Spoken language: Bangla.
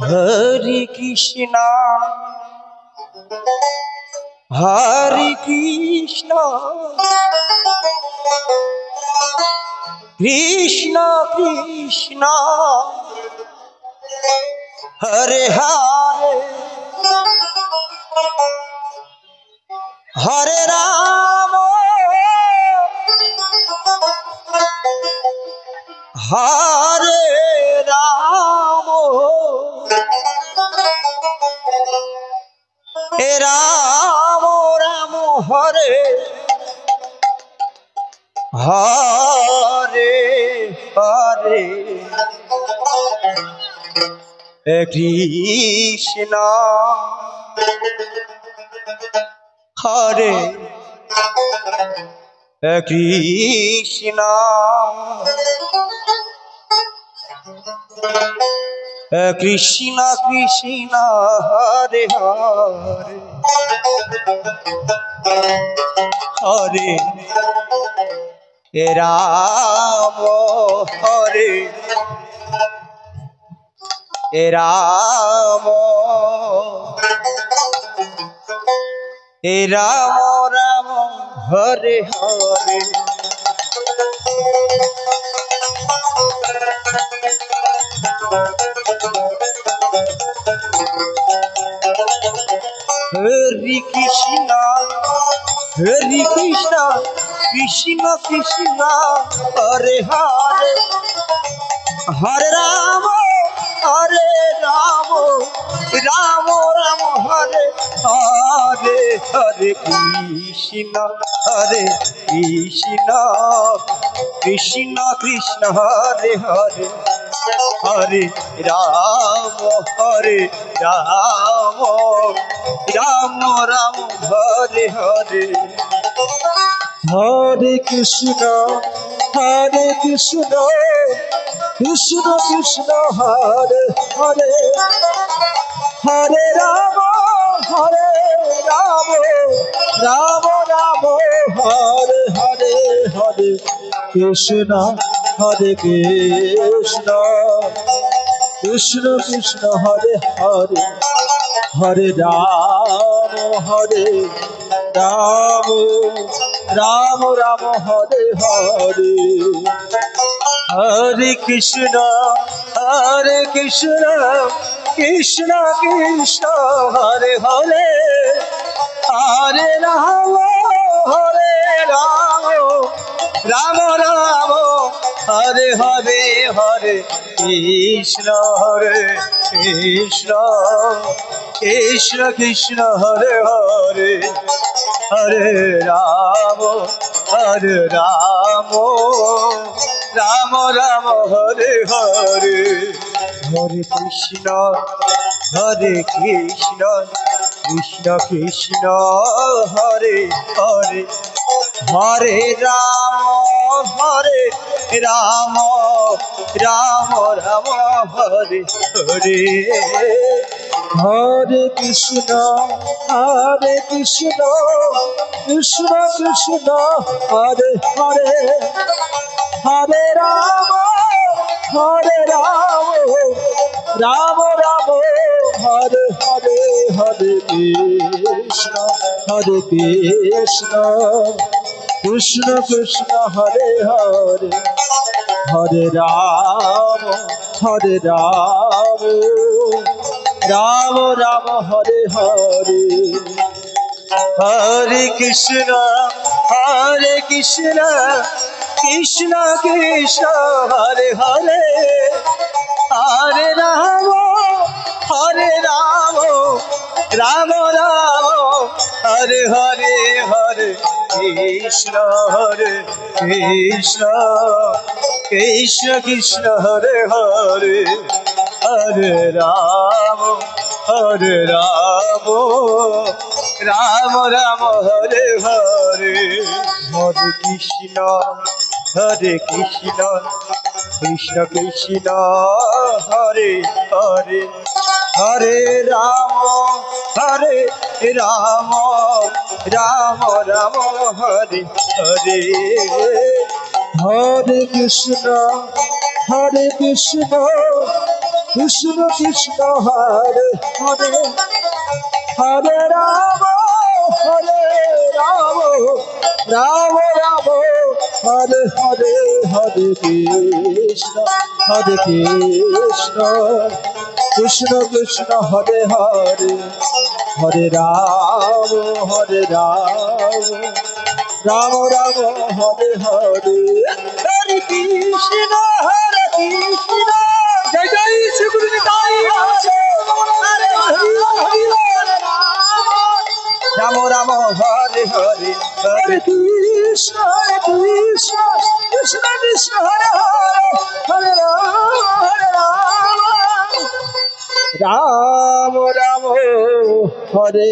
হরে কৃষ্ণ হরে কৃষ্ণ কৃষ্ণ কৃষ্ণ হরে হরে হরে রাম হরে রাম রাম রাম হরে হরে হরে কৃষ্ণ হরে কৃষ্ণ কৃষ্ণ কৃষ্ণ হরে হরে হরে রাম হরে রাম রাম রাম হরে হরে হরে কৃষ্ণ কৃষ্ণ কৃষ্ণ হরে হরে হরে রাম রাম রাম হরে হরে হরে কৃষ্ণ কৃষ্ণ কৃষ্ণ হরে হরে হরে রাম রাম রাম হরে হরে হরে কৃষ্ণ কৃষ্ণ কৃষ্ণ হরে হরে হরে রাম রাম রাম হরে হরে হরে কৃষ্ণ কৃষ্ণ কৃষ্ণ কৃষ্ণ হরে হরে হরে রাম রাম রাম রাম হরে হরে হরে কৃষ্ণ কৃষ্ণ কৃষ্ণ হরে হরে হরে রাম রাম রাম হরে হরে হরে কৃষ্ণ কৃষ্ণ কৃষ্ণ কৃষ্ণ হরে হরে হরে রাম রাম রাম হরে হরে হরে কৃষ্ণ কৃষ্ণ কৃষ্ণ কৃষ্ণ হরে হরে হরে রাম রাম রাম হরে হরে হরে কৃষ্ণ কৃষ্ণ কৃষ্ণ কৃষ্ণ হরে হরে হরে রাম রাম রাম হরে হরে হরে কৃষ্ণ কৃষ্ণ কৃষ্ণ হরে হরে হরে রাম রাম রাম হরে হরে হরে কৃষ্ণ কৃষ্ণ কৃষ্ণ কৃষ্ণ হরে হরে হরে রাম রাম রাম হরে হরে হরে কৃষ্ণ কৃষ্ণ কৃষ্ণ কৃষ্ণ হরে হরে হরে রাম রাম রাম হরে হরে হরে কৃষ্ণ কৃষ্ণ কৃষ্ণ কৃষ্ণ হরে হরে হরে রাম রাম রাম হরে হরে হরে কৃষ্ণ কৃষ্ণ কৃষ্ণ হরে হরে হরে রাম হরে রাম রাম রাম হরে হরে হরে কৃষ্ণ কৃষ্ণ কৃষ্ণ হরে হরে হরে রাম রাম রাম হরে হরে হরে কৃষ্ণ জয় জয় শ্রী গুরু নিতাই হরে রাম রাম হরে হরে হরে কৃষ্ণ কৃষ্ণ কৃষ্ণ হরে হরে হরে রাম রাম রাম হরে